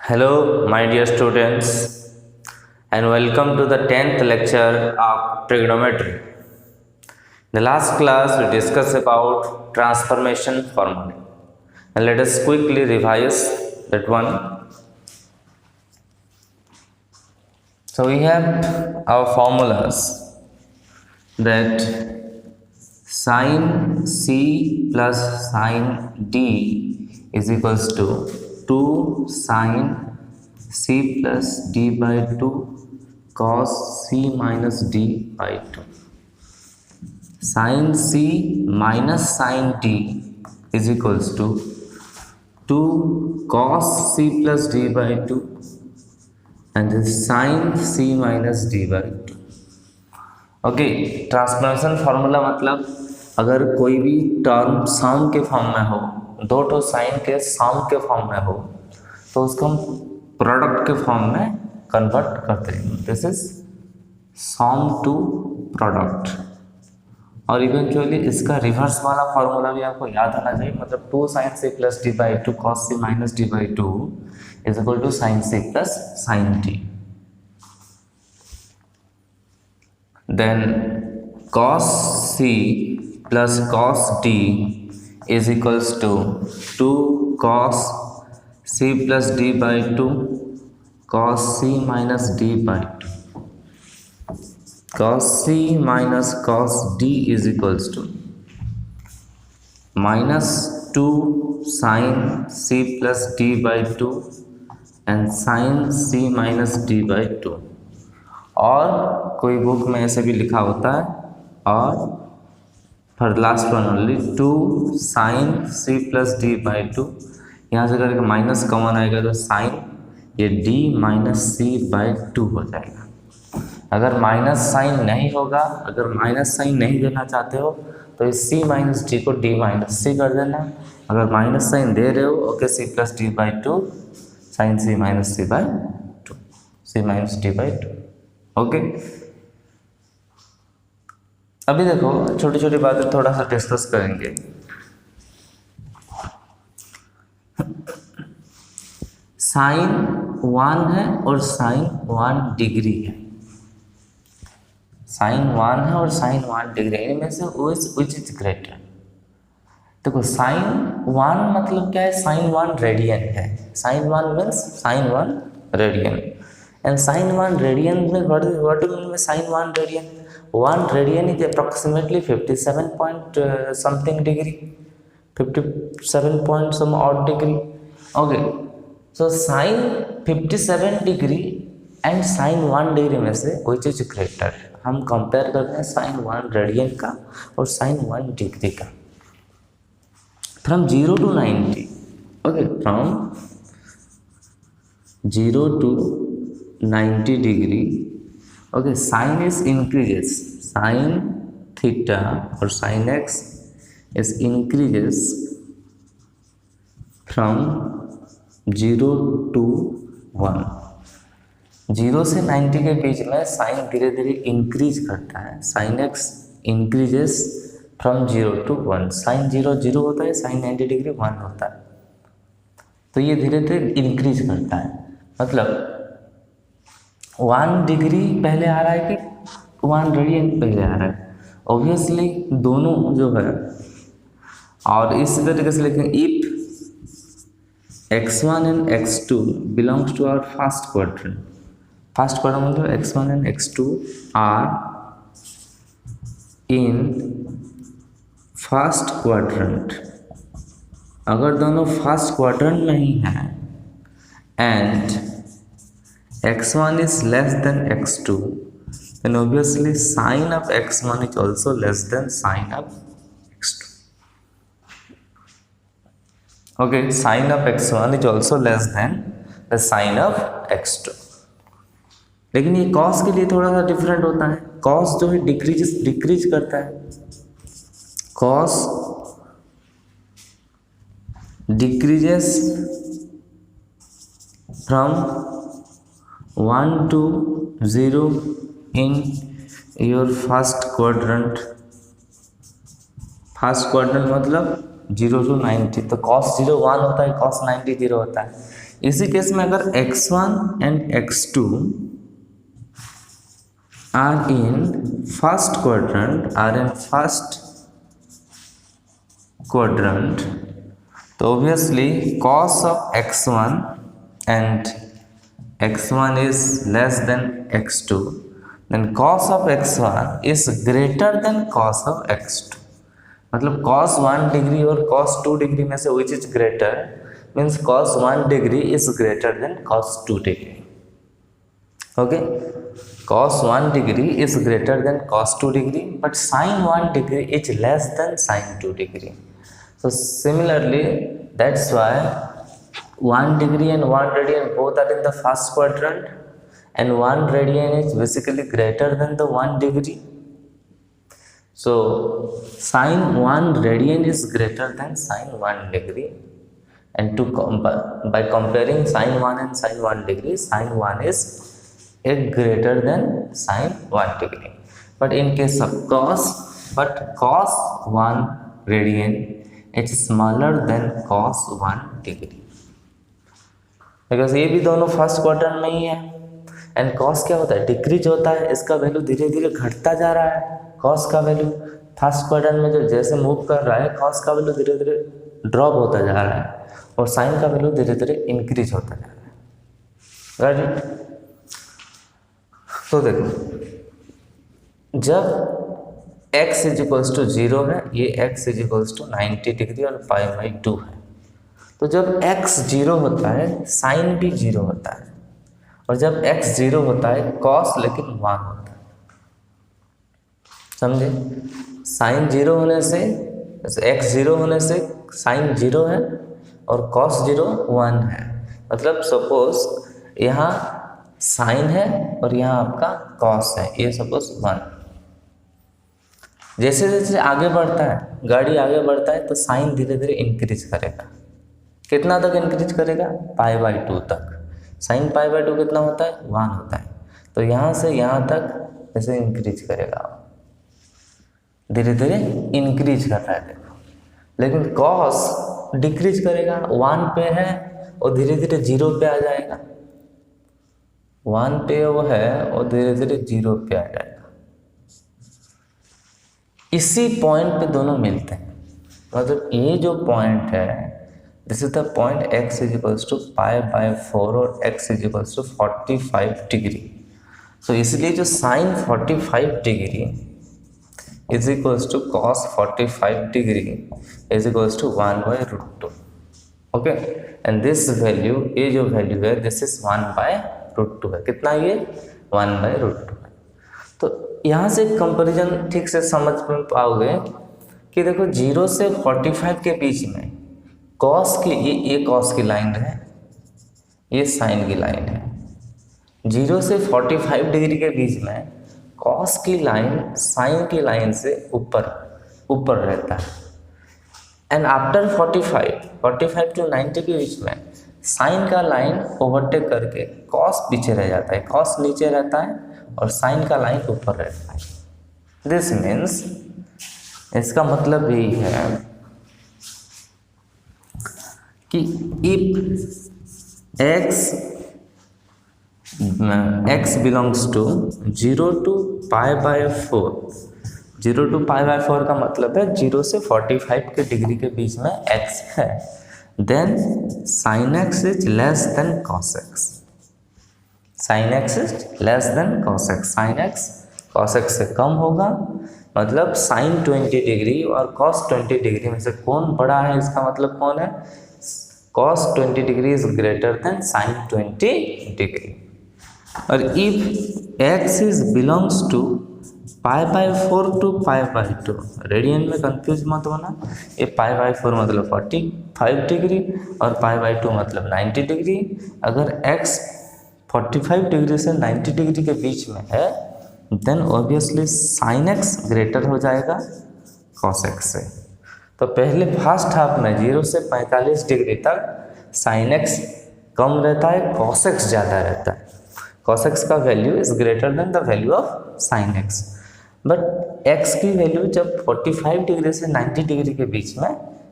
Hello, my dear students, and welcome to the 10th lecture of trigonometry. In the last class, we discussed about transformation formula. And let us quickly revise that one. So we have our formulas that sin C plus sin D is equals to 2 sin C plus D by 2 cos C minus D by 2. Sin C minus sin D is equals to 2 cos C plus D by 2 and this sin C minus D by 2. Okay, transformation formula मतलब अगर कोई भी term सम के form में हो, दो ठो sign के सम के फॉर्म में हो तो उसको हम प्रोडक्ट के फॉर्म में कन्वर्ट करते हैं. This is sum to product. और इवेंचुअली इसका रिवर्स वाला फार्मूला भी आपको याद आना चाहिए. मतलब 2 sin c plus D by 2 cos c minus D by 2 is equal to sin c प्लस sin d. Then cos c plus cos d is equals to 2 cos c plus d by 2 cos c minus d by 2. Cos c minus cos d is equals to minus 2 sin c plus d by 2 and sin c minus d by 2. और कोई book में ऐसे भी लिखा होता है. और for last one only 2 sin c plus D by 2. यहाँ से अगर माइनस कॉमन आएगा तो साइन ये d माइनस सी बाई 2 हो जाएगा. अगर माइनस साइन नहीं होगा, अगर माइनस साइन नहीं देना चाहते हो तो इस c माइनस डी को d माइनस सी कर देना. अगर माइनस साइन दे रहे हो okay c plus D by 2 sine c minus C by 2 c minus D by 2. Okay, अभी देखो छोटी छोटी बातें थोड़ा सा डिस्कस करेंगे. साइन 1 है और साइन 1 डिग्री है. साइन 1 है और साइन 1 डिग्री है. इनमें से विच इज ग्रेटर? देखो साइन 1 मतलब क्या है? साइन 1 रेडियन है. Sine 1 means sine 1 radian. And sin 1 radian means what do you mean by sin 1 radian? 1 radian is approximately 57 point something degree, 57 point some odd degree. Okay, so sin 57 degree and sin 1 degree में से which is greater? हम compare करते हैं sin 1 radian का और sin 1 degree का. From 0 to 90. Okay, from 0 to 90 degree. Okay, sin is increases. Sin theta or sin x is increases from 0 to 1. 0 से 90 के बीच में साइन धीरे धीरे इंक्रीज करता है. Sine X increases from 0 to 1. Sine 0 0 होता है, साइन 90 डिग्री 1 होता है. तो ये धीरे धीरे इंक्रीज करता है. मतलब 1 डिग्री पहले आ रहा है कि 1 रेडियन पहले आ रहा है? ऑब्वियसली दोनों जो है. और इसी तरीके से लिखें if x1 and x2 belongs to our first quadrant. First quadrant मतलब x1 and x2 are in first quadrant. अगर दोनों फर्स्ट क्वाड्रेंट में ही हैं and x1 is less than x2, then obviously sin of x1 is also less than sin of x2. Okay, sin of x1 is also less than the sin of x2. लेकिन ये cos के लिए थोड़ा सा different होता है. cos जो है डिक्रीज करता है. cos decreases from 1 to 0 in your first quadrant. First quadrant मतलब 0 to 90. तो cos 0 1 होता है, cos 90 0 होता है. इसी केस में अगर x1 and x2 are in first quadrant, तो obviously cos of x1 and x1 is less than x2, then cos of x1 is greater than cos of x2. मतलब cos 1 डिग्री और cos 2 degree में से which is greater means cos 1 degree is greater than cos 2 degree. Okay, cos 1 degree is greater than cos 2 degree, but sin 1 degree is less than sin 2 degree. So similarly, that's why 1 degree and 1 radian both are in the first quadrant, and 1 radian is basically greater than the 1 degree. So sin 1 radian is greater than sin 1 degree, and by comparing sin 1 and sin 1 degree, sin 1 is greater than sin 1 degree. But in case of cos 1 radian, it's smaller than cos 1 degree, because ये भी दोनों first quadrant में ही है. And cos क्या होता है, decrease होता है, इसका वैल्यू धीरे धीरे घटता जा रहा है. cos का वैल्यू फर्स्ट क्वाड्रेंट में जो जैसे मूव कर रहा है, cos का वैल्यू धीरे धीरे ड्रॉप होता जा रहा है, और sin का वैल्यू धीरे धीरे इंक्रीज होता जा रहा है. राइट. तो देखो, जब x इज इक्वल्स टू 0 है, ये x is equals to 90 degree और π/2 है, तो जब x 0 होता है साइन भी 0 होता है, और जब x 0 होता है cos लेकिन 1 होता है. समझे? साइन 0 होने से x 0 होने से साइन 0 है और cos 0 1 है. मतलब सपोज यहाँ साइन है और यहाँ आपका कॉस है, ये सपोज 1. जैसे जैसे आगे बढ़ता है, गाड़ी आगे बढ़ता है, तो साइन धीरे धीरे इंक्रीज करेगा. कितना तक इंक्रीज करेगा? π/2 तक. साइन π/2 कितना होता है? 1 होता है. तो यहाँ से यहाँ तक ऐसे इंक्रीज करेगा, धीरे धीरे इंक्रीज कर रहा है. देखो, लेकिन कॉस डिक्रीज करेगा, 1 पे है और धीरे धीरे 0 पे आ जाएगा. 1 पे वो है और धीरे धीरे 0 पे आ जाएगा. इसी पॉइंट पे दोनों मिलते हैं. मतलब ये जो पॉइंट है, this is the point x is equals to π/4 और x is equals to 45 degree. So इसलिए जो sine 45 degree is equals to cos 45 degree is equals to 1/√2. Okay, and this value, ये जो वैल्यू है, दिस इज 1/√2 है. कितना ये? 1/√2 है. तो यहाँ से कंपैरिजन ठीक से समझ में पाओगे कि देखो 0 से 45 के बीच में कॉस की, ये कॉस की लाइन है, ये साइन की लाइन है. 0 से 45 डिग्री के बीच में कॉस की लाइन साइन की लाइन से ऊपर रहता है. एंड आफ्टर 45 टू 90 के बीच में साइन का लाइन ओवरटेक करके कॉस पीछे रह जाता है, कॉस नीचे रहता है और साइन का लाइन ऊपर रहता है. दिस मीन्स, इसका मतलब यही है कि if x belongs to 0 to π/4, 0 to π/4 का मतलब है 0 से 45 के डिग्री के बीच में x है, then sin x is less than cos x. sin x is less than cos x. sin x cos x से कम होगा, मतलब sin 20 डिग्री और cos 20 डिग्री में से कौन बड़ा है, इसका मतलब कौन है? cos 20 degree is greater than sin 20 degree. और if x is belongs to π/4 to π/2, radian में कंफ्यूज मत होना. ये π/4 मतलब 45 डिग्री और π/2 मतलब 90 डिग्री. अगर x 45 डिग्री से 90 डिग्री के बीच में है, then obviously sin x greater हो जाएगा cos x से. तो पहले फर्स्ट हाफ में 0 से 45 डिग्री तक sin x कम रहता है, cos x ज़्यादा रहता है. cos x का value is greater then the value of sin x. But x की वैल्यू जब 45 डिग्री से 90 डिग्री के बीच में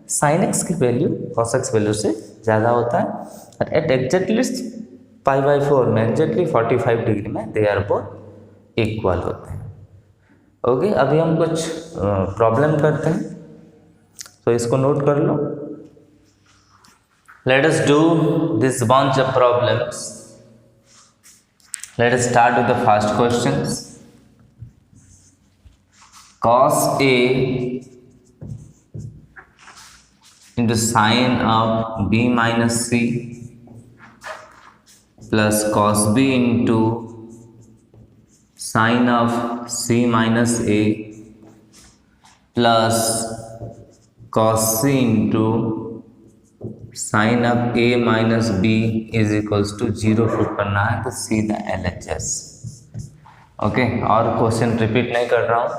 sin x की वैल्यू cos x वैल्यू से ज़्यादा होता है. एट एग्जैक्टली π/4 में एग्जैक्टली 45 डिग्री में दे आर बोथ इक्वल होते हैं। ओके, अभी हम कुछ प्रॉब्लम करते हैं, तो इसको नोट कर लो। Let us do this bunch of problems. Let us start with the first questions. Cos A into sine of B minus C plus cos B into sine of C minus A plus cos C into sine of A minus B is equals to 0 prove करना है, तो सीधा LHS। Okay, और question repeat नहीं कर रहा हूँ,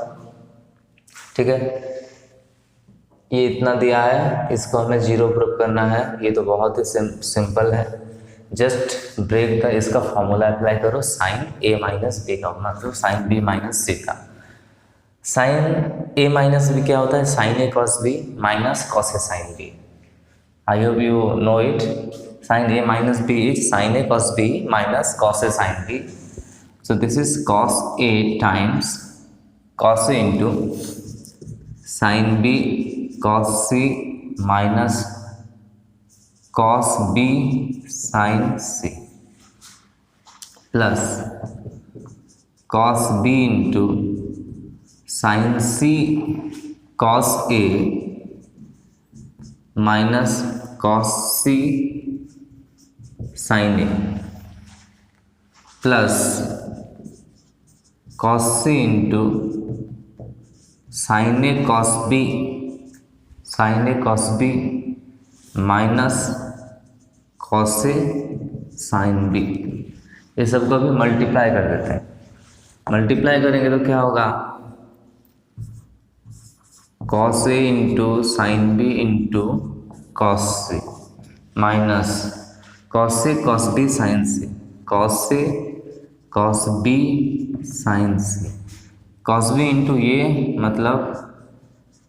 ठीक है। ये इतना दिया है, इसको हमें 0 प्रूव करना है। ये तो बहुत ही सिंपल है, जस्ट ब्रेक द इसका फॉर्मूला अप्लाई करो। साइन A माइनस बी का मतलब साइन B माइनस सी का। साइन A माइनस बी क्या होता है? Sine A cos B minus cos A sine B। I hope you know it. Sin A minus B is sin A cos B minus cos A sin B. So this is cos A times cos A into sin B cos C minus cos B sin C plus cos B into sin C cos A minus cos C sine A plus cos C into sine A cos B minus cos A sine B. ये सबको भी multiply कर देते हैं। Multiply करेंगे तो क्या होगा? Cos A into sine B into cos C minus cos A cos B sine C, cos A cos B sine C, cos B into ये मतलब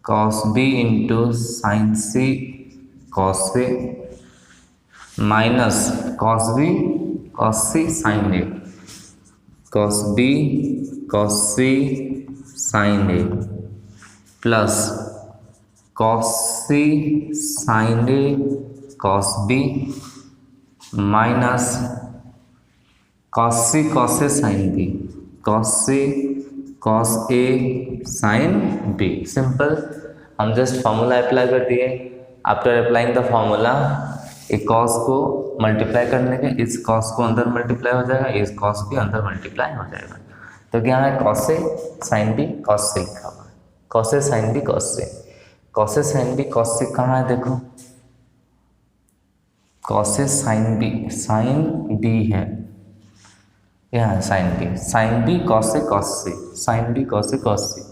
cos B into sine C cos A minus cos B cos C sine A, cos B cos C sine A plus cos C sine A cos B minus cos C cos A sine B, cos C cos A sine B. Simple, हम just formula apply कर दिए। After applying the formula, एक cos को multiply करने के इस cos को अंदर मल्टीप्लाई हो जाएगा, इस कॉस के अंदर मल्टीप्लाई हो जाएगा। तो क्या है? Cos A sine B cos से लिखा हुआ, cos A sine B cos से। Cos A sine B cos से कहाँ है? देखो, कॉस ए साइन बी है, यहाँ sine B cos A cos से, sine B cos A cos से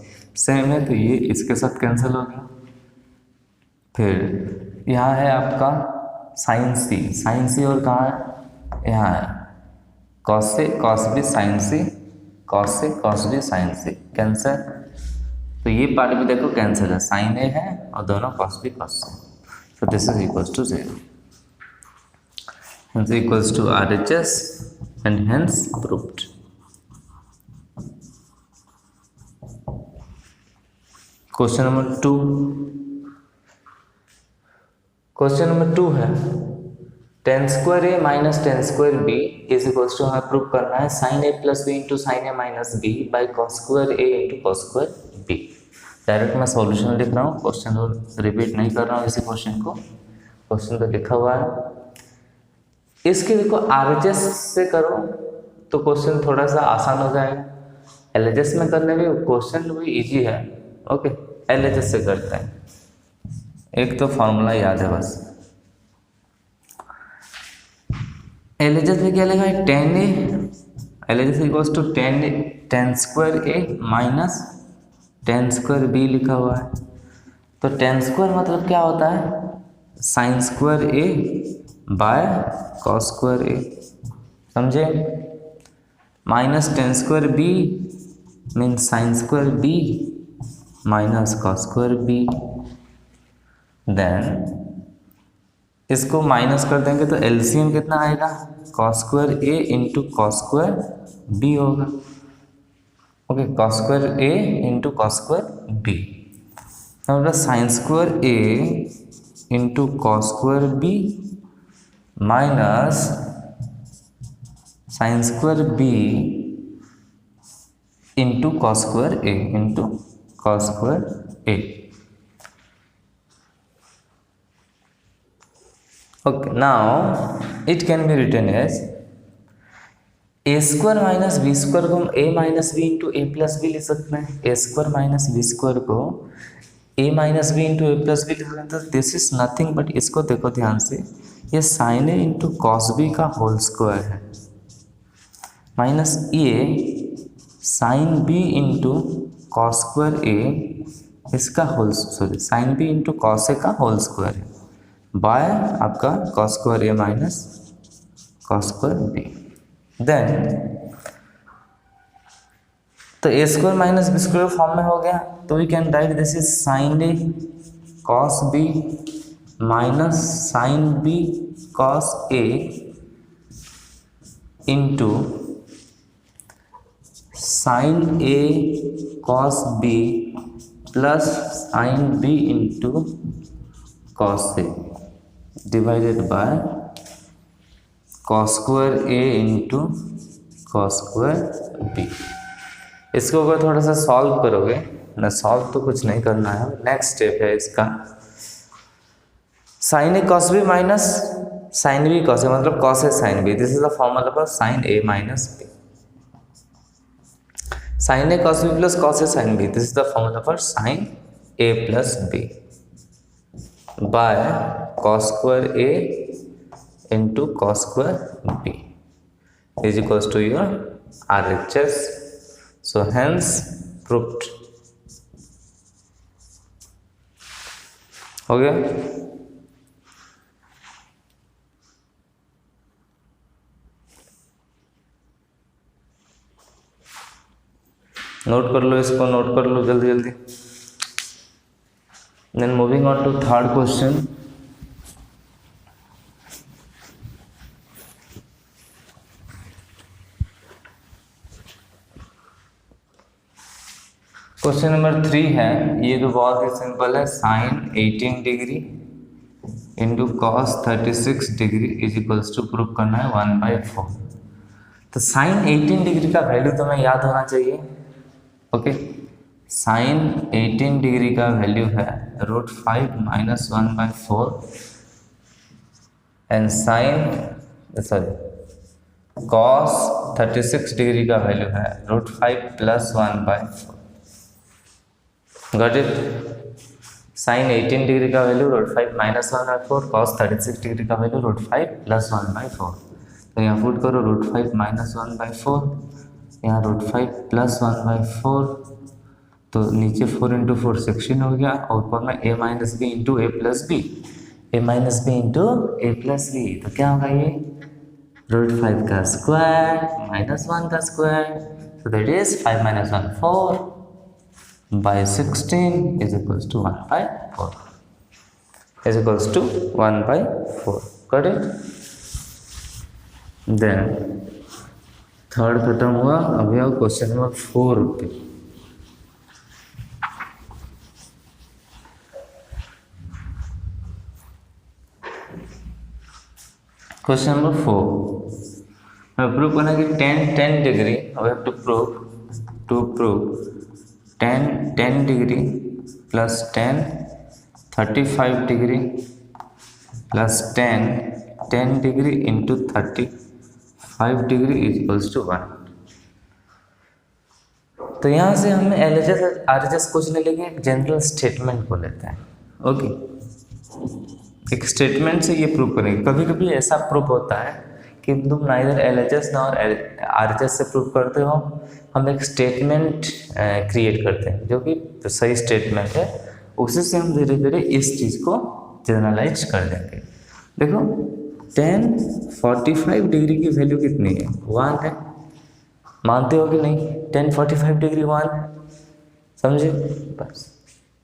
सेम है, तो ये इसके साथ कैंसिल हो गया। फिर यहाँ है आपका साइन सी और कहाँ है? यहाँ है cos A cos B sine C, cos A cos B sine C, cancel. तो ये पार्ट भी देखो कैंसिल है, साइन ए है और दोनों कॉस बी कॉस से। So this is equals to 0, hence equals to RHS and hence proved. Question number 2, question number 2 है tan square A minus tan square B is equals to, हमें prove करना है sine A plus B into sine A minus B by cos square A into cos square B. Direct मैं solution लिख रहा हूँ, question को repeat नहीं कर रहा हूँ। इसी क्वेश्चन को, क्वेश्चन तो लिखा हुआ है। इसके देखो RHS से करो तो क्वेश्चन थोड़ा सा आसान हो जाएगा, LHS में करने में क्वेश्चन भी इजी है। ओके, LHS से करते हैं। एक तो फॉर्मूला याद है बस, LHS में क्या लिखा है? tan A, LHS equals to tan square A minus tan square B लिखा हुआ है। तो tan स्क्वायर मतलब क्या होता है? Sine square A by cos square A, समझे? Minus tan square B means sine square B minus cos square B. Then इसको माइनस कर देंगे तो एलसीएम कितना आएगा, cos square A into cos square B होगा। Okay, cos square A into cos square B, हमारा sine square A into cos square B minus sine square B into cos square A into cos square A. Okay, now it can be written as a square minus B square को हम a minus B into A plus B लिख सकते हैं। A square minus B square को a minus B into A plus B लिख सकते हैं। तो दिस इज नथिंग बट, इसको देखो ध्यान से, ये sine A into cos B का होल स्क्वायर है minus A sine B into cos square A इसका whole, sorry sine B into cos ए का होल स्क्वायर है बाय आपका कॉस स्क्वायर ए minus cos square B. Then तो A square minus B square form में हो गया, तो we can write this is sine A cos B minus sine B cos A into sine A cos B plus sine B into cos A divided by cos square A into cos square B. इसको अगर थोड़ा सा solve करोगे ना, solve तो कुछ नहीं करना है, नेक्स्ट स्टेप है इसका sine A cos B minus sine B cos A, मतलब cos A sine B, this is the formula for sine A minus B. Sine A cos B plus cos A sine B, this is the formula for sine A plus B by cos square a into cos square b is equals to your RHS. So hence proved. हो गया? Note कर लो इसको, note कर लो जल्दी जल्दी। Then moving on to third question. Question number 3 है, ये तो बहुत ही सिंपल है, sine 18 degree into cos 36 degree is equals to prove करना है 1/4। तो साइन 18 डिग्री का वैल्यू तुम्हें याद होना चाहिए। ओके, साइन 18 डिग्री का वैल्यू है √5 minus 1/4 and sine cos 36 degree का वैल्यू है √5 plus 1/4। Got it? Sine 18 degree का वैल्यू √5 माइनस 1/4, कॉस 36 डिग्री का वैल्यू √5 प्लस 1/4। तो यहाँ पुट करो √5 माइनस 1/4, यहाँ √5 प्लस 1/4, तो नीचे 4 इंटू 4 16 हो गया, और ऊपर में a minus B into A plus B, A minus B into A plus B, तो क्या होगा ये √5 का स्क्वायर माइनस 1 का square, so that is 5 minus 1 4 by 16 is equals to 1/4 is equals to 1/4। got it? then third खत्म हुआ, अभी आओ क्वेश्चन नंबर 4 पे। क्वेश्चन नंबर 4 हमें प्रूव करना है कि 10 degree, we have to prove 10 degree plus 10 35 degree plus 10 degree into 35 degree is equals to 1। तो यहाँ से हमें LHS RHS कुछ नहीं लेंगे, एक जनरल स्टेटमेंट को लेते हैं। ओके, एक स्टेटमेंट से ये प्रूव करेंगे। कभी कभी ऐसा प्रूव होता है कि तुम नाइदर LHS ना और RHS से प्रूव करते हो, हम एक स्टेटमेंट क्रिएट करते हैं जो कि सही स्टेटमेंट है, उसी से हम धीरे धीरे इस चीज़ को जनरलाइज कर देंगे। देखो 10 45 डिग्री की वैल्यू कितनी है, 1 है, मानते हो कि नहीं? 10 45 डिग्री 1 है, समझे? बस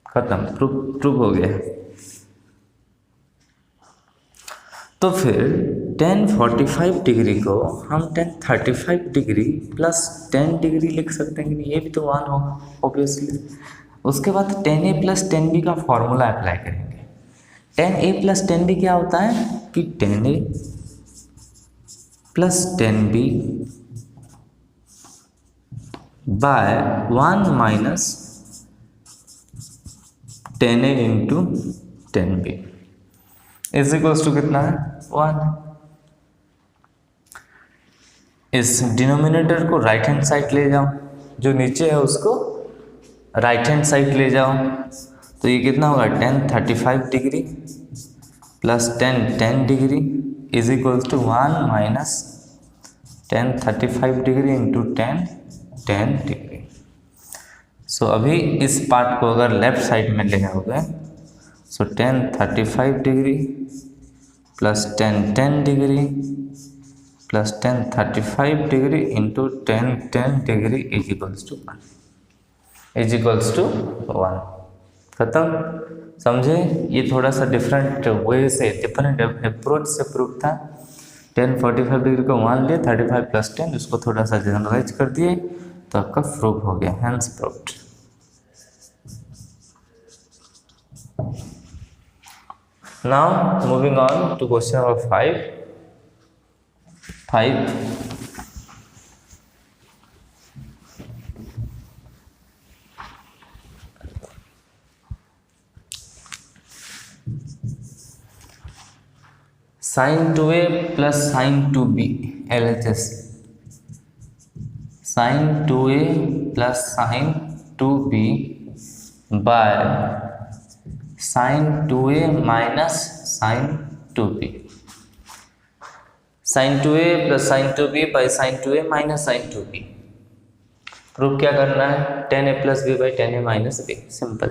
खत्म, प्रूफ हो गया। तो फिर tan 45 डिग्री को हम tan 35 डिग्री प्लस 10 डिग्री लिख सकते हैं कि नहीं, ये भी तो 1 होगा ऑब्वियसली। उसके बाद tan a plus tan b का फॉर्मूला अप्लाई करेंगे। tan a plus tan b क्या होता है कि tan a plus tan b by 1 minus tan a into tan b is equals to कितना है 1। इस डिनोमिनेटर को राइट हैंड साइड ले जाओ, जो नीचे है उसको राइट हैंड साइड ले जाओ, तो ये कितना होगा tan 35 degree plus tan degree is equals to 1 minus tan 35 degree into tan degree. So अभी इस पार्ट को अगर लेफ्ट साइड में ले आओगे, so tan 35 degree plus tan degree plus tan 35 degree into tan degree is equals to 1। खत्म, समझे? ये थोड़ा सा डिफरेंट वे से, डिफरेंट अप्रोच से प्रूफ था। tan 45 डिग्री को 1 लिए, 35 प्लस 10 उसको थोड़ा सा जनरलाइज कर दिए, तो आपका प्रूफ हो गया, hence proved. Now moving on to question number 5. Sin 2a plus sin 2b LHS. Sin 2a plus sin 2b by sin 2a minus sin 2b. sin 2a plus sin 2b by sin 2a minus sin 2b. Proof क्या करना है? tan a plus b by tan a minus b, simple.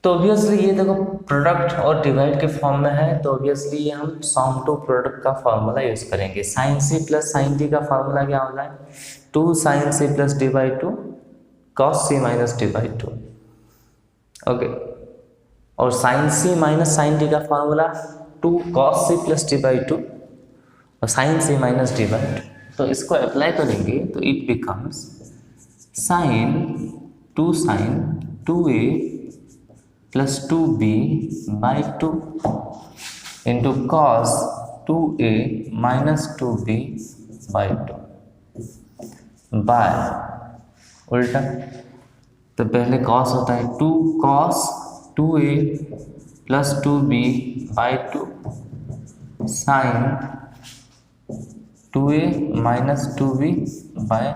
तो obviously ये देखो product और divide के form में है, तो ऑब्वियसली ये हम सम टू प्रोडक्ट का फॉर्मूला यूज करेंगे। sin c प्लस sin d का फॉर्मूला क्या होता है? 2 sin c plus d by 2 cos c minus d by 2। Okay, और sin c minus sin d का formula 2 cos c plus d by 2 और sin c minus d by 2। तो इसको अप्लाई करेंगे तो it becomes sin 2 sin 2a plus 2b by 2 into cos 2a minus 2b by 2 by उल्टा। तो पहले cos होता है 2 cos 2a plus 2b by 2 sine 2a minus 2b by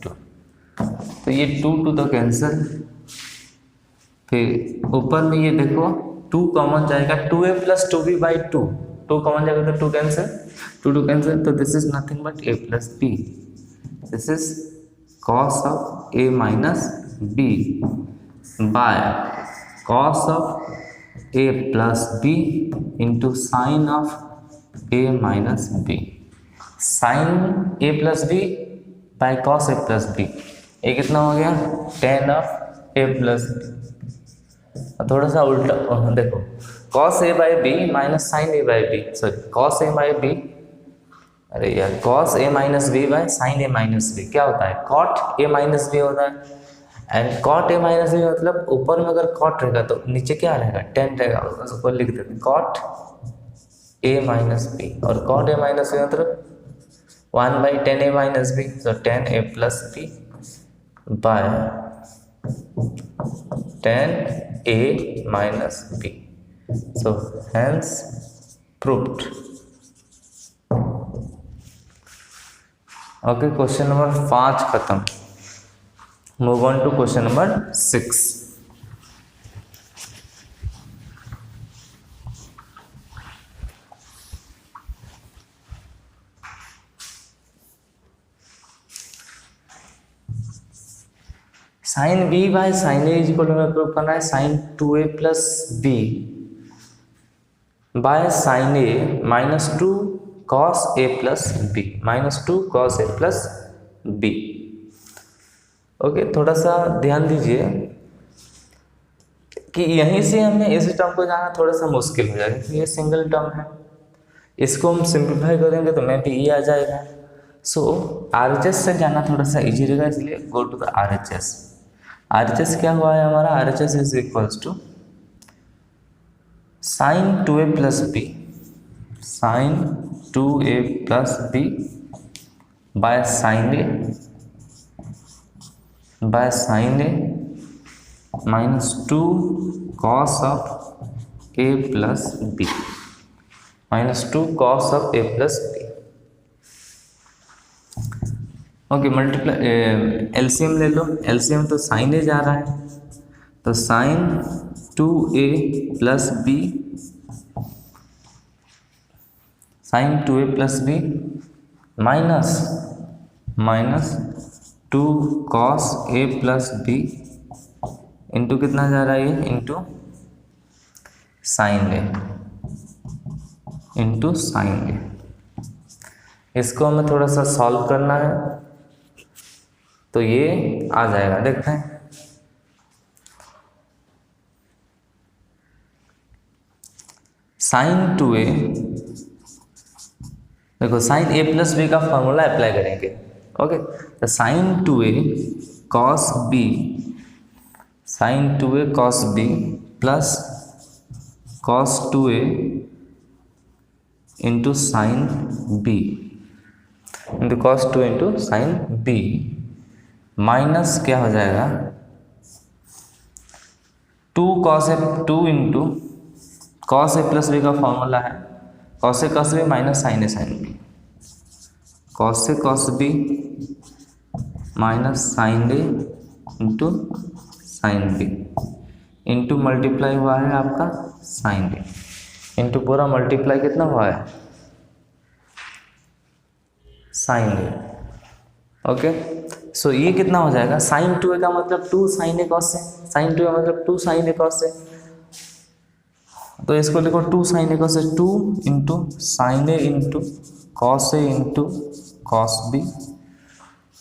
2। तो ये 2 तो कैंसिल, फिर ऊपर में ये देखो 2 कॉमन जाएगा, 2a plus 2b by 2, 2 common जाएगा तो 2 कैंसिल, 2 कैंसिल, तो this is nothing but a plus b। This is cos of a minus b by cos of a plus b into sine of a minus b। Sine a plus b by cos a plus b, ये कितना हो गया? tan of a plus b। थोड़ा सा उल्टा देखो, cos a by B minus sine A by B, sorry cos a by B, अरे यार cos a minus B by sine a minus B क्या होता है? cot a माइनस बी होता है। And cot a minus B मतलब ऊपर में अगर cot रहेगा तो नीचे क्या रहेगा? tan रहेगा, उसको लिख देते हैं cot a माइनस बी, और cot a माइनस बी मतलब 1 by tan a minus B, so tan a plus B by tan a minus b, so hence proved। Okay, question number 5 खत्म। Move on to question number 6। Sine b by sine A is equal to में prove करना है sine 2a plus b by sine A minus 2 cos a plus b, minus 2 cos a plus b। Okay, थोड़ा सा ध्यान दीजिए कि यहीं से हमें इस टर्म को जाना थोड़ा सा मुश्किल हो जाएगा क्योंकि ये सिंगल टर्म है। इसको हम सिंप्लीफाई करेंगे तो में भी ई आ जाएगा। सो RHS से जाना थोड़ा सा इजी रहेगा, इसलिए go to the RHS। RHS क्या हुआ है हमारा? RHS is equals to sine 2a plus B, sine 2a plus B by sine A minus 2 cos of a plus B, minus 2 cos of a plus B. Okay, multiply LCM ले लो। LCM तो sign ए जा रहा है, तो sine 2a plus B, sine 2a plus B minus 2 cos a plus B into कितना जा रहा है ये? Into sine A, into sine A. इसको हमें थोड़ा सा सॉल्व करना है, तो ये आ जाएगा। देखते हैं, साइन 2a, देखो साइन a प्लस बी का फॉर्मूला अप्लाई करेंगे। ओके, तो sine 2a cos B, sine 2a cos B plus cos 2a into sine B, into cos 2 into sine B, minus क्या हो जाएगा? 2 cos A, 2 into cos A plus B का formula है cos A cos B minus sine A sine B, cos A cos B minus sine A into sine B, into multiply हुआ है आपका sign A, into पूरा multiply कितना हुआ है? Sine ए। Okay, so ये कितना हो जाएगा? साइन 2a का मतलब 2 साइन ए कॉस से, साइन 2a मतलब 2 साइन ए कॉस से, तो इसको लिखो 2 साइन ए कॉस से, 2 into sine A into cos A into cos B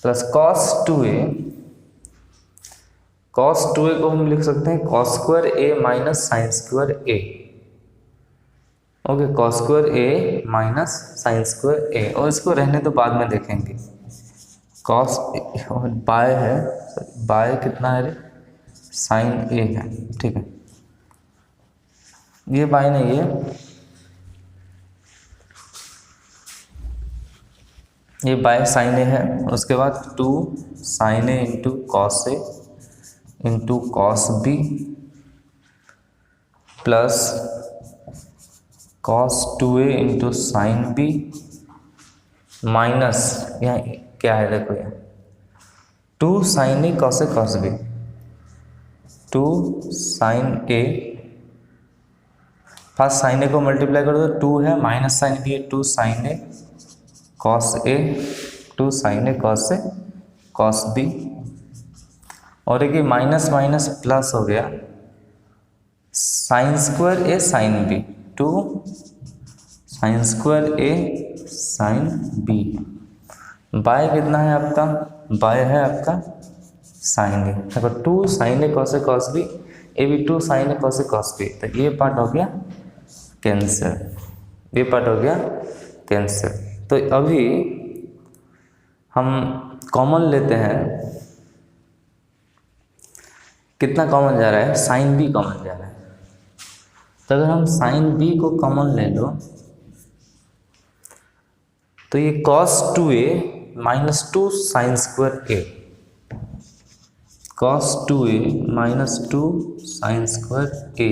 plus cos 2a, cos 2a को हम लिख सकते हैं cos square A minus sine square A. Okay, cos square A minus sine square A, और इसको रहने तो बाद में देखेंगे। कॉस बाय है, बाय कितना है? साइन ए है, ठीक है, ये बाय नहीं है, ये बाय साइन ए है। उसके बाद 2 sine A into cos A into cos B plus cos 2a into sine B minus, यहाँ क्या है देखो, यहाँ 2 sine A cos A cos B, 2 sine A, first sine A को मल्टीप्लाई करो तो 2 है, माइनस साइन बी है 2 sine A cos A, 2 sine A cos A cos B, और एक माइनस माइनस प्लस हो गया, साइन स्क्वायर ए साइन बी, 2 साइन स्क्वायर ए sine B, bye कितना है आपका? बाय है आपका साइन ए। देखो 2 sine A cos A cos B, ए भी 2 sine A cos A cos B, तो ये पार्ट हो गया कैंसिल, ये पार्ट हो गया कैंसिल। तो अभी हम कॉमन लेते हैं, कितना कॉमन जा रहा है? साइन बी कॉमन जा रहा है, तो अगर हम साइन बी को कॉमन ले लो तो ये cos 2a minus 2 sine square A, cos 2a minus 2 sine square A,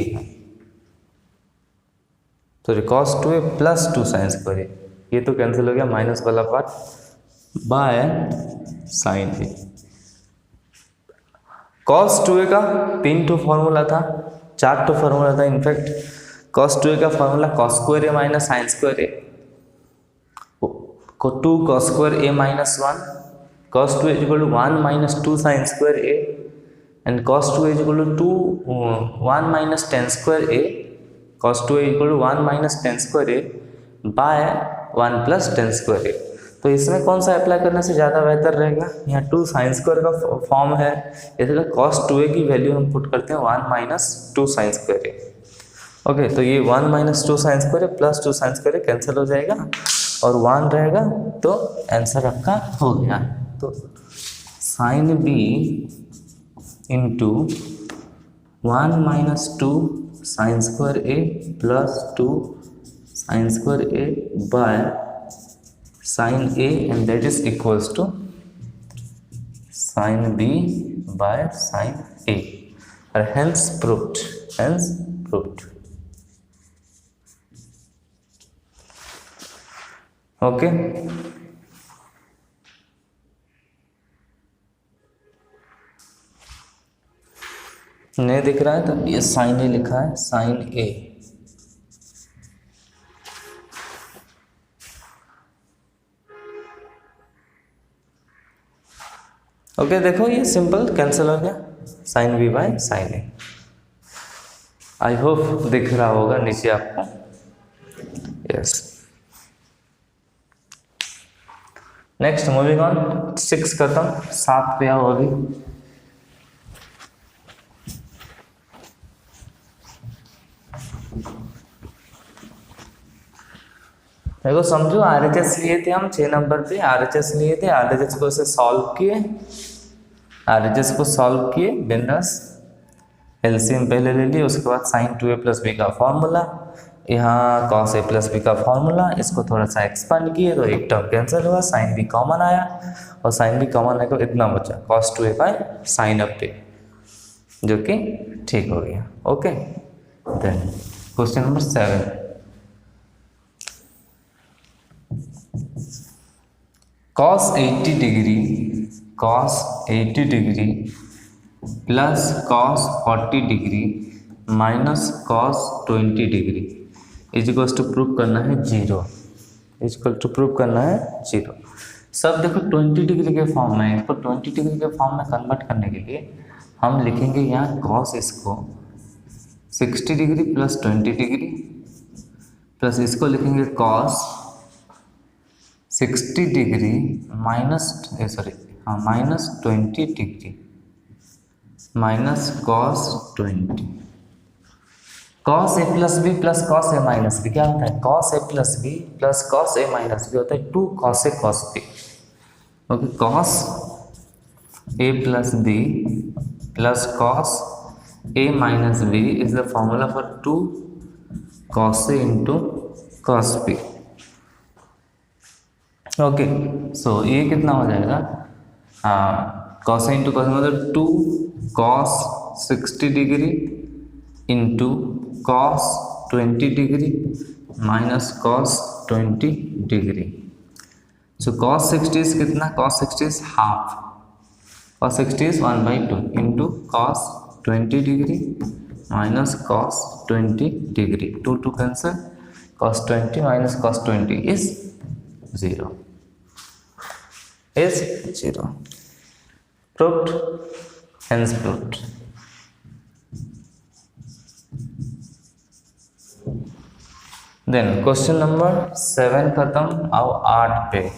तो cos 2a plus 2 sine square A, ये तो कैंसिल हो गया माइनस वाला part by sine A. cos 2a का 3 टू फॉर्मूला था, 4 टू फॉर्मूला था इनफैक्ट। cos 2a का formula cos square A minus sine square A को 2 cos square A minus 1, cos 2a equal to 1 minus 2 sine square A, and cos 2a equal to 1 minus tan square A, cos 2a equal to 1 minus tan square A by 1 plus tan square A. तो इसमें कौन सा apply करने से ज़्यादा बेहतर रहेगा? यहाँ 2 साइन स्क्वायर का फॉर्म है, इसलिए कॉस 2a की वैल्यू हम पुट करते हैं 1 minus 2 sine square A. Okay, तो ये 1 minus 2 sine square plus 2 sine square cancel हो जाएगा और 1 रहेगा, तो आंसर आपका हो गया। तो sine B into 1 minus 2 sine square A plus 2 sine square A by sine A, and that is equals to sine B by sine A, और हेंस प्रूव्ड। ओके, नहीं दिख रहा है तो ये साइन ए लिखा है, साइन ए। ओके, देखो ये सिंपल कैंसिल हो गया, sine B by sine A. I hope दिख रहा होगा नीचे आपको। यस, नेक्स्ट मूविंग ऑन, 6 खत्म, 7 पे आओ अभी। देखो समझो, आरएचएस लिए थे हम 6 नंबर पे, आरएचएस लिए थे, आरएचएस को ऐसे सॉल्व किए, आरएचएस को सॉल्व किए बिंदास, एलसीएम पहले ले लिए, उसके बाद साइन 2a प्लस बी का फॉर्मूला, यहाँ कॉस ए प्लस बी का फॉर्मूला, इसको थोड़ा सा एक्सपांड किए तो एक टर्म कैंसिल हुआ, साइन बी कॉमन आया, और साइन बी कॉमन आकर इतना बचा cos 2a by sine of A, जो कि ठीक हो गया। Okay, then question number 7, cos 80 degree plus cos 40 degree minus cos 20 degree equals to prove करना है 0, इजिकल टू प्रूव करना है 0। सब देखो 20 डिग्री के फॉर्म में, इसको 20 डिग्री के फॉर्म में कन्वर्ट करने के लिए हम लिखेंगे यहाँ cos इसको 60 डिग्री प्लस 20 डिग्री, प्लस इसको लिखेंगे cos 60 degree minus 20 degree minus cos 20। cos a plus B plus cos a minus B क्या होता है? cos a plus B plus cos a minus B होता है 2 cos a cos b। Okay, cos a plus B plus cos a minus B is the formula for 2 cos a into cos b। Okay, so ये कितना हो जाएगा? cos a into cos मतलब 2 cos 60 degree into cos 20 degree minus cos 20 degree. So cos 60 is कितना? cos 60 is half, cos 60 is 1/2 into cos 20 degree minus cos 20 degree, 2 cancel, cos 20 minus cos 20 is 0, is 0. Proved, hence proved. Then question number 7 खत्म, आओ 8 पे।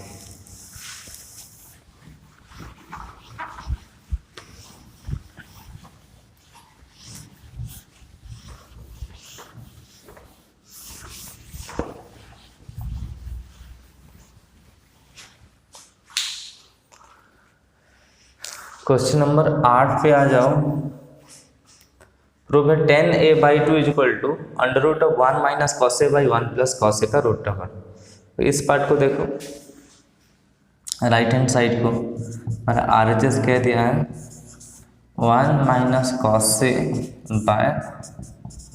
Question number 8 पे आ जाओ। Prove है 10a/2 is equal to under root of 1 minus cos A by 1 plus cos ए का root over. तो इस part को देखो, राइट हैंड साइड को मैंने RHS कह दिया है 1 minus cos A by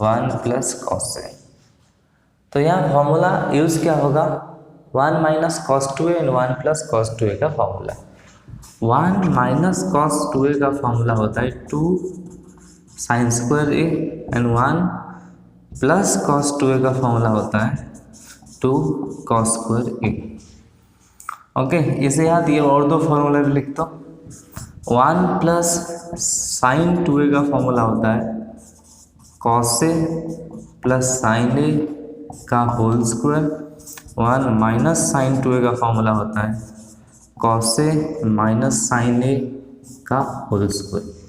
1 plus cos ए। तो यहाँ फॉर्मूला यूज क्या होगा? 1 minus cos 2a and 1 plus cos 2a का फॉर्मूला। 1 माइनस कॉस 2a का फॉर्मूला होता है 2 sine square A and 1 plus cos 2a का फॉर्मूला होता है 2 कॉस स्क्वायर ए। ओके, इसे याद, ये और 2 फॉर्मूला भी लिख दो। 1 प्लस साइन 2a का फॉर्मूला होता है कॉस ए प्लस साइन ए का whole square 1 minus sign 2a का फॉर्मूला होता है कॉस ए माइनस साइन ए का होल स्क्वायर।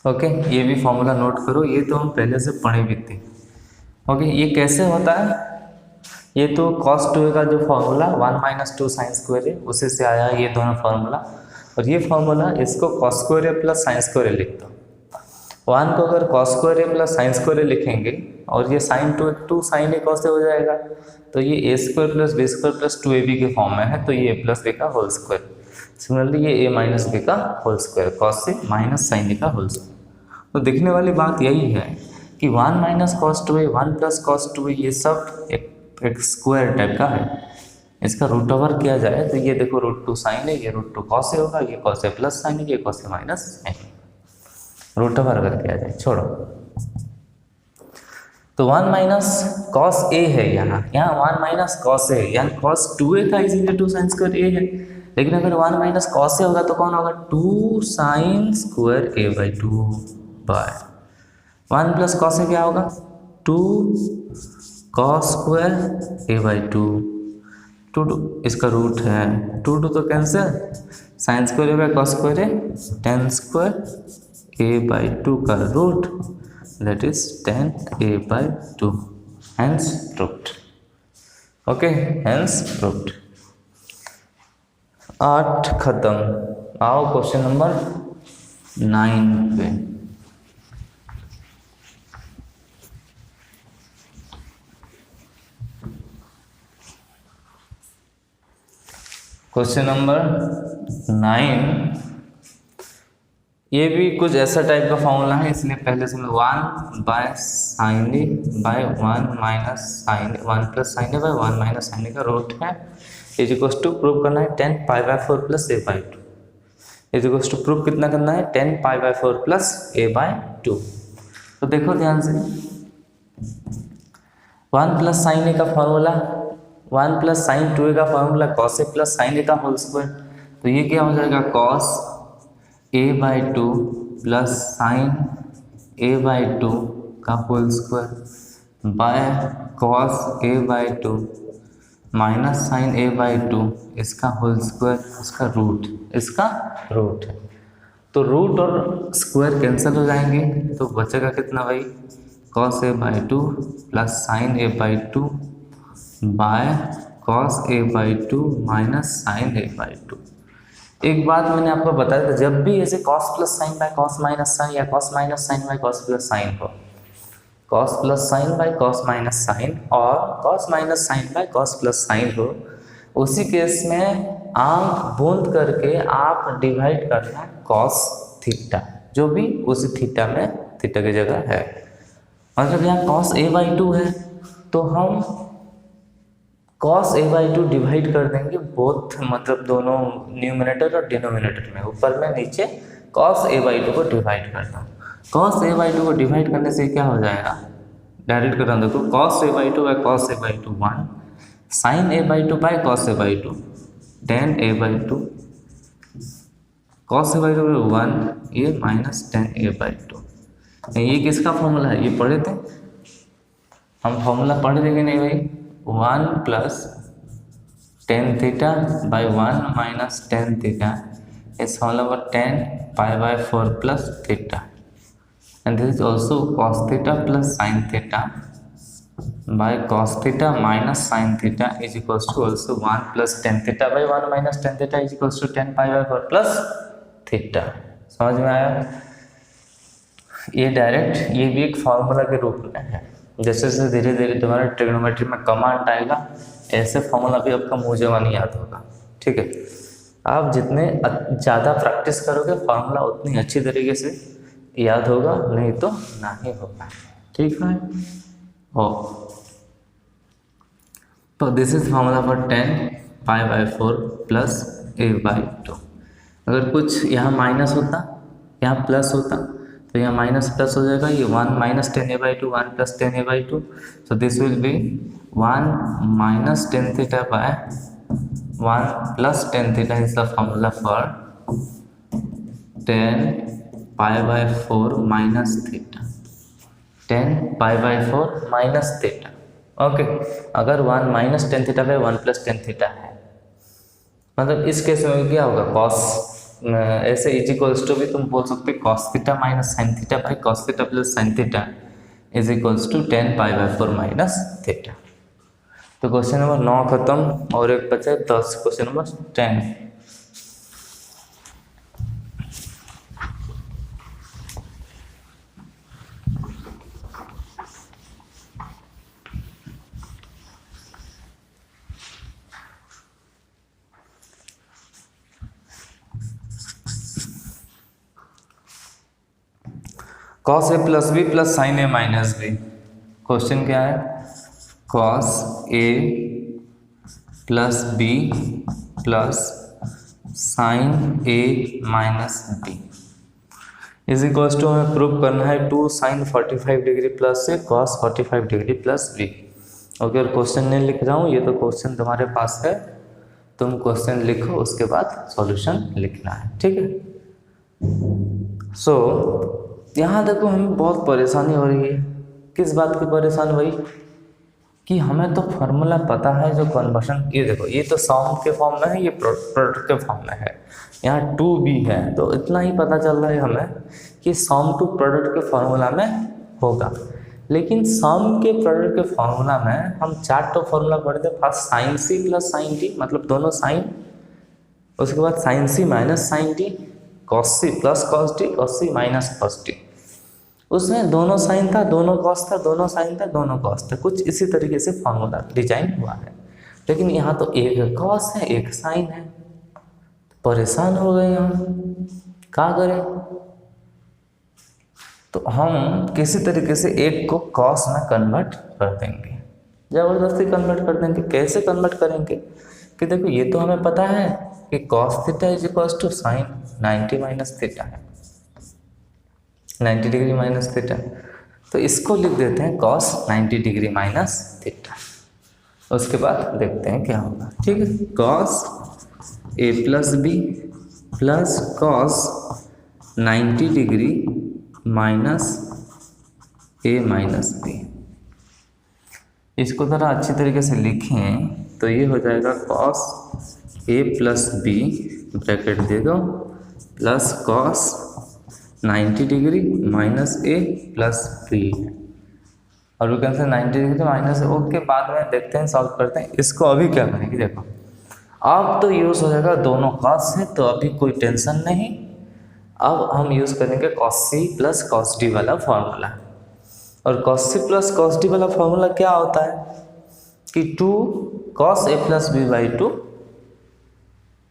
ओके, ये भी फॉर्मूला नोट करो, ये तो हम पहले से पढ़े भी थे। ओके, ये कैसे होता है? ये तो cos 2a का जो फॉर्मूला 1 माइनस 2 साइन स्क्वायर है उसी से आया है ये दोनों फार्मूला। और ये फार्मूला इसको cos square A plus sine square a लिखता हूँ। 1 को अगर cos square A plus sine square a लिखेंगे और ये sine 2 sine A cos a हो जाएगा, तो ये a square plus b square plus 2ab के फॉर्म में है, तो ये ए प्लस बी का होल स्क्वायर। सिमिलरली ये ए माइनस बी का whole square, cos a minus sine ए का होल स्क्वायर। तो देखने वाली बात यही है कि 1 minus cos 2a 1 plus cos 2a ये सब एक स्क्वायर टाइप का है। इसका रूट ओवर किया जाए तो ये देखो √2 साइन है, ये √2 कॉस ए होगा, ये कॉस ए प्लस साइन है, ये कॉस ए माइनस साइन है। रूट ओवर अगर किया जाए, छोड़ो, तो 1 माइनस कॉस ए है, यहाँ 1 माइनस कॉस ए है, यहाँ कॉस 2a था इसीलिए 2 साइन स्क्वायर ए है। लेकिन अगर 1 माइनस कॉस ए होगा तो कौन होगा? 2 sine square A by 2 by 1 plus cos a क्या होगा? 2 कॉस स्क्वायर ए बाई 2 इसका रूट है 2 तो cancel, sine square A by cos square है, टेन स्क्वायर ए बाई 2 का root that is 10 A by 2, hence proved. Okay, hence proved. 8 खत्म। आओ question number 9 पे। क्वेश्चन नंबर 9, ये भी कुछ ऐसा टाइप का फॉर्मूला है, इसलिए पहले से मैं 1 by sine a by 1 minus sine 1 plus sine a by 1 minus sine ए का रूट है इज इक्वल्स टू प्रूव करना है 10 pi by 4 plus A by 2 is equals to prove कितना करना है 10 pi by 4 plus A by 2। तो देखो ध्यान से 1 प्लस साइन ए का फॉर्मूला 1 प्लस साइन 2a का फॉर्मूला कॉस ए प्लस साइन ए का होल स्क्वायर, तो ये क्या हो जाएगा cos A by 2 plus sine A by 2 का whole square by cos A by 2 minus sine A by 2 इसका होल स्क्वायर, इसका रूट है। तो रूट और स्क्वायर कैंसिल हो जाएंगे, तो बचेगा कितना भाई? Cos A by 2 plus sine A by 2 by cos A by 2 minus sine A by 2। एक बात मैंने आपको बताया था, जब भी ऐसे cos plus sine by cos minus sine या cos minus sine by cos plus sine हो, cos plus sine by cos minus sine और cos minus sine by cos plus sine हो, उसी केस में आंख बूंद करके आप डिवाइड करना कॉस थीटा, जो भी उसी थीटा में थीटा की जगह है। मतलब यहाँ कॉस ए बाई 2 है तो हम कॉस ए बाई 2 डिवाइड कर देंगे बोथ, मतलब दोनों न्यूमिनेटर और डिनोमिनेटर में, ऊपर में नीचे कॉस ए बाई 2 को डिवाइड करता हूँ। कॉस ए बाई 2 को डिवाइड करने से क्या हो जाएगा? डायरेक्ट करना देखो, cos A by 2 by cos A by 2 1, sine A by 2 by cos A by 2 tan A by 2, cos A by 2 1 ये माइनस 10 ए बाई 2। ये किसका फॉर्मूला है? ये पढ़े थे हम, फॉर्मूला पढ़ देंगे नहीं भाई? 1 plus tan theta by 1 minus tan theta is formula 10 pi by 4 plus theta, and this is also cos theta plus sine theta by cos theta minus sine theta is equals to also 1 plus tan theta by 1 minus tan theta is equals to 10 pi by 4 plus theta. समझ में आया? ये direct ये भी एक formula के रूप में है। जैसे जैसे धीरे धीरे तुम्हारे ट्रिग्नोमेट्री में कमांड आएगा, ऐसे फॉर्मूला भी आपका मुँह जवानी याद होगा। ठीक है, आप जितने ज़्यादा प्रैक्टिस करोगे फार्मूला उतनी अच्छी तरीके से याद होगा, नहीं तो नहीं होगा। ठीक है, हो तो this is formula for 10 pi by 4 plus A by 2। अगर कुछ यहाँ माइनस होता, यहाँ प्लस होता, तो यहाँ माइनस प्लस हो जाएगा, ये 1 minus 10 A by 2 1 plus 10 A by 2, so this will be 1 minus 10 theta by 1 plus 10 theta is the formula for 10 pi by 4 minus theta, 10 pi by 4 minus theta. Okay, अगर 1 minus tan theta by 1 plus tan theta है, मतलब इस case में क्या होगा, cos ऐसे is equals to भी तुम बोल सकते cos theta minus sine theta by cos theta plus sine theta is equals to 10 pi by 4 minus theta. तो क्वेश्चन नंबर 9 खत्म और एक बचे 10, question number 10। Cos A plus B plus sine A minus B. Question क्या है, cos A plus B plus sine A minus B is equals to हमें prove करना है 2 साइन 45 डिग्री प्लस से cos 45 degree plus B. Okay, और question नहीं लिख रहा हूँ, ये तो क्वेश्चन तुम्हारे पास है, तुम क्वेश्चन लिखो उसके बाद सॉल्यूशन लिखना है, ठीक है। सो यहाँ देखो हमें बहुत परेशानी हो रही है, किस बात की परेशानी हुई कि हमें तो फॉर्मूला पता है जो कन्वर्शन, ये देखो ये तो सम के फॉर्म में है, ये प्रोडक्ट के फॉर्म में है, यहाँ 2b है, तो इतना ही पता चल रहा है हमें कि सम टू प्रोडक्ट के फॉर्मूला में होगा। लेकिन सम के प्रोडक्ट के फॉर्मूला में हम 4 तो फॉर्मूला पढ़ते हैं, first sine c plus sine t, मतलब दोनों साइन, उसके बाद sine c minus sine t, cos सी प्लस कॉस टी, कॉस सी माइनस कॉस टी। उसमें दोनों साइन था, दोनों कॉस था, दोनों साइन था, दोनों कॉस था, कुछ इसी तरीके से फॉर्मूला डिजाइन हुआ है। लेकिन यहाँ तो एक कॉस है एक साइन है, परेशान हो गए हम, क्या करें। तो हम किसी तरीके से एक को कॉस में कन्वर्ट कर देंगे, ज़बरदस्ती कन्वर्ट कर देंगे। कैसे कन्वर्ट करेंगे कि देखो ये तो हमें पता है कि cos theta is equals to sine 90 minus theta है, 90 डिग्री माइनस थीटा, तो इसको लिख देते हैं कॉस 90 डिग्री माइनस थीटा। उसके बाद देखते हैं क्या होगा, ठीक है। Cos A plus B plus cos 90 degree minus a minus b, इसको ज़रा अच्छी तरीके से लिखें तो ये हो जाएगा कॉस ए प्लस बी ब्रैकेट दे दो plus cos 90 degree minus a plus B, और वो कैंसिल 90 डिग्री माइनस ए। ओके, बाद में देखते हैं, सॉल्व करते हैं इसको। अभी क्या करेंगे, देखो अब तो यूज़ हो जाएगा, दोनों कॉस है तो अभी कोई टेंशन नहीं। अब हम यूज़ करेंगे कॉस सी प्लस कॉस डी वाला फॉर्मूला, और कॉस सी प्लस कॉस डी वाला फॉर्मूला क्या होता है कि 2 cos A plus B by 2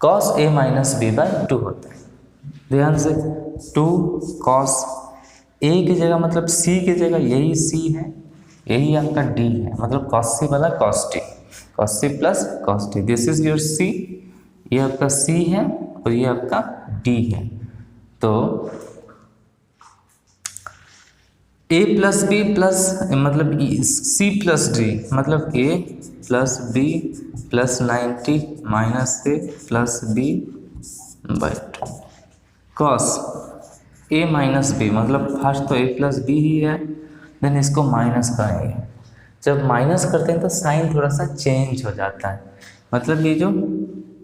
cos A minus B by 2 होता है। ध्यान से, 2 कॉस ए की जगह मतलब सी की जगह यही सी है, यही आपका डी है, मतलब कॉस सी वाला cos D, cos C plus cos D, this is your C, ये आपका सी है और ये आपका डी है। तो ए प्लस बी प्लस मतलब सी प्लस डी मतलब a plus B plus 90 minus a plus B by 2 cos A minus B, मतलब फर्स्ट तो ए प्लस बी ही है, देन इसको माइनस करेंगे। जब माइनस करते हैं तो साइन थोड़ा सा चेंज हो जाता है, मतलब ये जो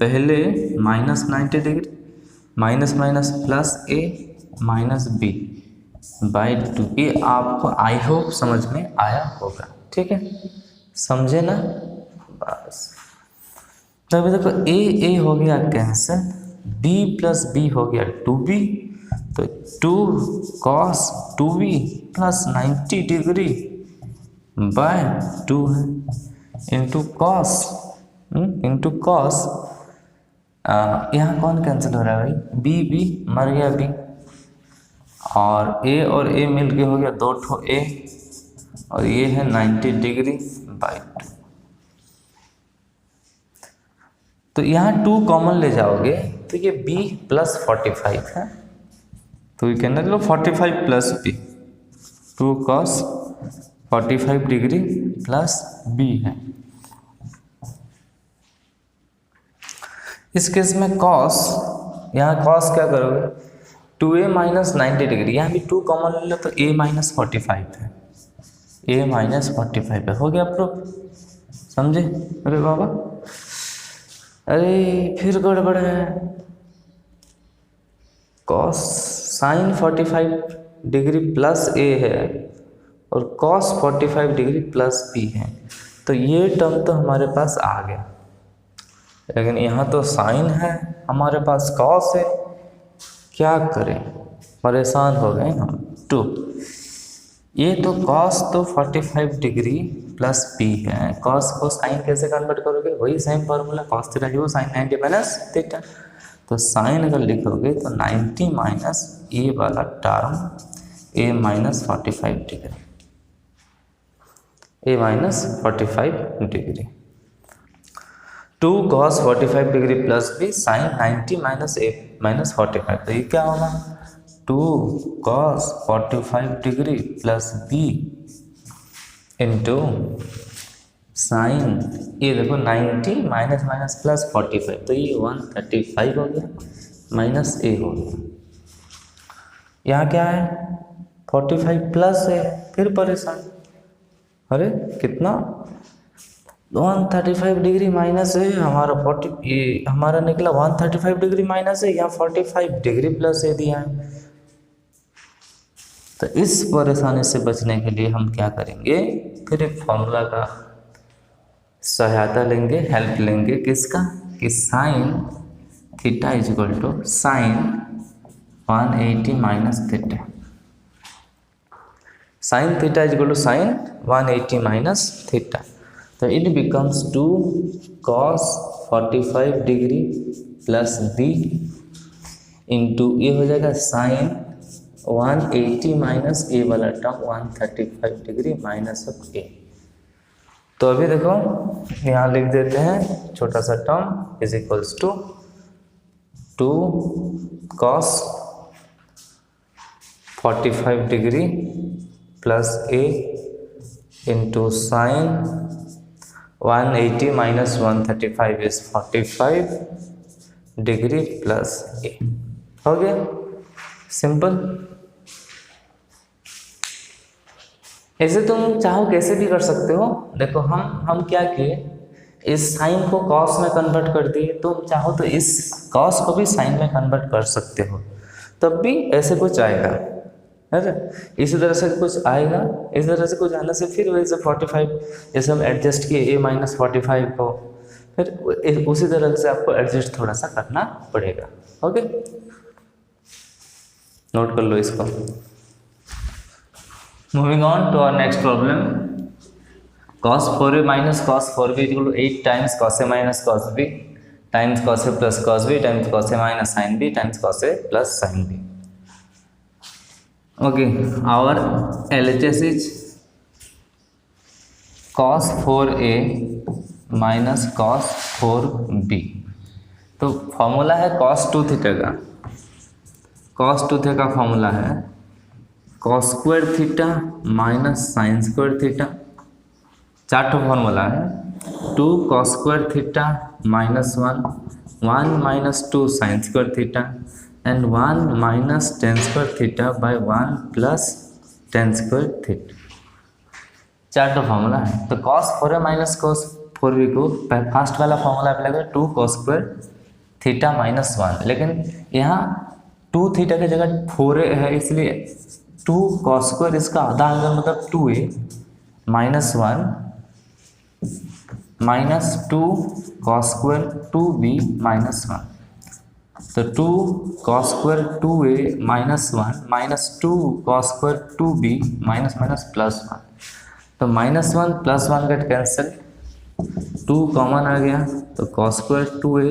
पहले minus 90 degree minus minus plus A minus B by 2, ये आपको आई होप समझ में आया होगा, ठीक है, समझे ना, बस। तो अभी देखो ए हो गया कैंसिल, बी प्लस बी हो गया 2b, तो 2 cos 2b plus 90 degree by 2 है इंटू कॉस यहाँ कौन कैंसिल हो रहा है भाई, बी मर गया बी, और ए मिल के हो गया 2 ठो ए, और ये है 90 डिग्री बाई 2। तो यहाँ 2 कॉमन ले जाओगे तो ये b प्लस 45 है, तो ये कहना चलो 45 plus b, 2 cos 45 degree plus b है। इस केस में cos, यहाँ cos क्या करोगे 2a माइनस 90 डिग्री, यहाँ भी 2 कॉमन ले लो तो a माइनस 45 है, ए माइनस 45 है। हो गया प्रूफ, समझे? अरे बाबा, अरे फिर गड़बड़ है। कॉस साइन 45 डिग्री प्लस ए है और कॉस 45 डिग्री प्लस बी है, तो ये टर्म तो हमारे पास आ गया, लेकिन यहाँ तो साइन है, हमारे पास कॉस है, क्या करें? परेशान हो गए हम। 2 ये तो कॉस तो 45 डिग्री प्लस बी है, कॉस को साइन कैसे कन्वर्ट करोगे? वही सेम फार्मूला, कॉस थीटा जो साइन 90 माइनस थीटा। तो साइन अगर लिखोगे तो 90 माइनस ए वाला term a minus 45 degree, a minus 45 degree. 2 cos 45 degree plus B sine 90 minus a minus 45, तो ये क्या होगा? 2 cos 45 degree plus B into sine, ये देखो 90 माइनस माइनस प्लस 45, तो ये 135 हो गया माइनस ए हो गया। यहाँ क्या है? 45 प्लस है, फिर परेशान। अरे कितना? 135 डिग्री माइनस है हमारा, 40 ये हमारा निकला 135 डिग्री माइनस है, यहाँ 45 डिग्री प्लस है दिया है। तो इस परेशानी से बचने के लिए हम क्या करेंगे? फिर एक फॉर्मूला का सहायता लेंगे, हेल्प लेंगे, किसका? कि sine theta is equal to sine 180 minus theta. Sine theta is equal to sine 180 minus theta, तो it becomes 2 cos 45 degree plus B into ये हो जाएगा साइन 180 माइनस ए वाला term 135 degree minus of a. तो अभी देखो यहाँ लिख देते हैं छोटा सा term is equals to 2 cos 45 degree plus a into sine 180 minus 135 is 45 degree plus ए। हो गया सिंपल। ऐसे तुम चाहो कैसे भी कर सकते हो। देखो हम क्या किए, इस साइन को कॉस में कन्वर्ट कर दिए, तुम चाहो तो इस कॉस को भी साइन में कन्वर्ट कर सकते हो, तब भी ऐसे कुछ आएगा, है ना? इसी तरह से कुछ आएगा, इस तरह से कुछ आने से फिर वैसे 45 जैसे हम एडजस्ट किए ए माइनस 45 को, फिर उसी तरह से आपको एडजस्ट थोड़ा सा करना पड़ेगा। ओके, नोट कर लो इसको। Moving on to our next problem. cos 4a minus cos 4b equal to 8 times cos a minus cos b times cos a plus cos b times cos a minus sin b times cos a plus sin b। Okay, our LHS is cos 4a minus cos 4b। तो formula है cos 2 theta का, cos 2 theta का formula है cos square theta minus sine square theta. 4 formula है, 2 cos square theta minus 1 minus 2 sine square theta and 1 minus tan square theta by 1 plus tan square theta. 4 formula है। तो cos 4a minus cos 4b को first वाला formula apply करें 2 cos square theta minus 1, लेकिन यहाँ 2 theta की जगह 4a है, इसलिए 2 cos स्क्वायर इसका आधा एंगल मतलब 2a minus 1 minus 2 cos square 2b minus 1। तो 2 cos square 2a minus 1 minus 2 cos square 2b minus minus plus 1। तो minus 1 plus 1 get cancel, 2 common आ गया, तो cos square 2a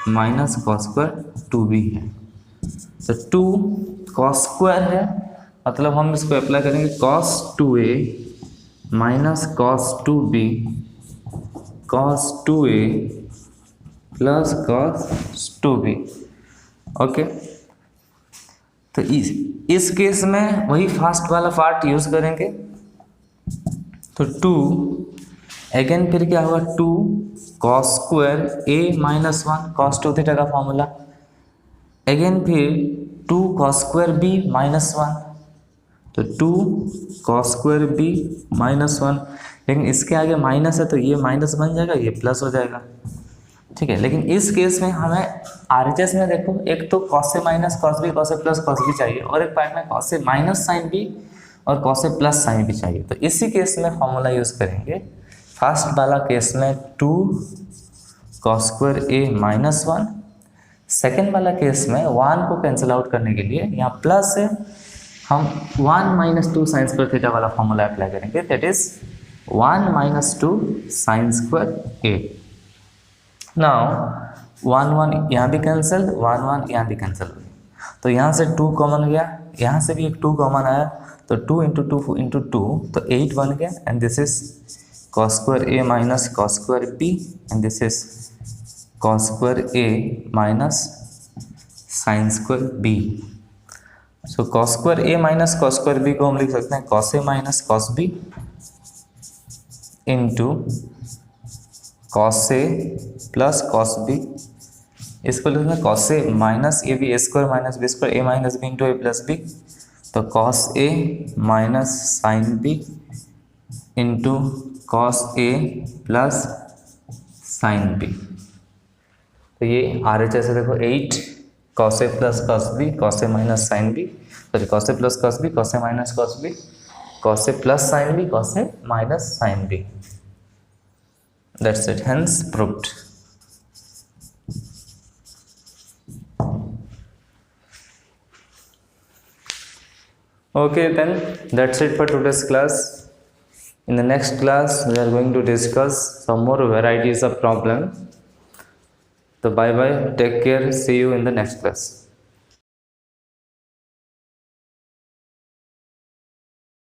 minus cos square 2b है। तो 2 cos square है, मतलब हम इसको अप्लाई करेंगे cos 2a minus cos 2b cos 2a plus cos 2b। Okay, तो इस केस में वही फास्ट वाला पार्ट यूज करेंगे। तो 2 अगेन फिर क्या होगा, 2 cos square a minus 1 cos 2 theta का फॉर्मूला, अगेन फिर 2 cos स्क्वायर b माइनस 1 तो 2 कॉस स्क्वायर बी -1, लेकिन इसके आगे माइनस है तो ये माइनस बन जाएगा, ये प्लस हो जाएगा, ठीक है। लेकिन इस केस में हमें आरएचएस में देखो, एक तो कॉस से माइनस कॉस बी, कॉस से प्लस कॉस बी चाहिए, और एक पार्ट में कॉस से माइनस साइन बी और कॉस से प्लस साइन बी चाहिए। तो इसी केस में फॉर्मूला यूज़ करेंगे। फर्स्ट वाला केस में 2 कॉस स्क्वायर ए -1, सेकेंड वाला केस में 1 को कैंसिल आउट करने के लिए यहाँ प्लस है, हम 1 - 2 साइन स्क्वायर थीटा वाला फॉर्मूला अप्लाई करेंगे, that is 1 - 2 sine square A. Now 1 यहाँ भी कैंसिल, 1 यहाँ भी कैंसिल हो गया, तो यहाँ से 2 कॉमन गया, यहाँ से भी एक 2 कॉमन आया, तो 2 × 2 × 2 तो 8 बन गया, and this is cos square A minus cos square b, and this is cos square A minus sine square b. So cos square A minus cos square b को हम लिख सकते हैं कॉस ए minus cos B into cos ए plus cos b, इसको लिखते हैं cos A minus a b square minus B square A minus B into A plus B, तो cos ए minus sine B into cos ए plus sine b. तो ये आर एच ऐसे देखो 8 cos A plus cos B cos A minus sine b, sorry cos A plus cos B cos A minus cos B cos A plus sine B cos A minus sine b. That's it, hence proved. Okay, then that's it for today's class. In the next class we are going to discuss some more varieties of problem. So bye bye, take care, see you in the next class.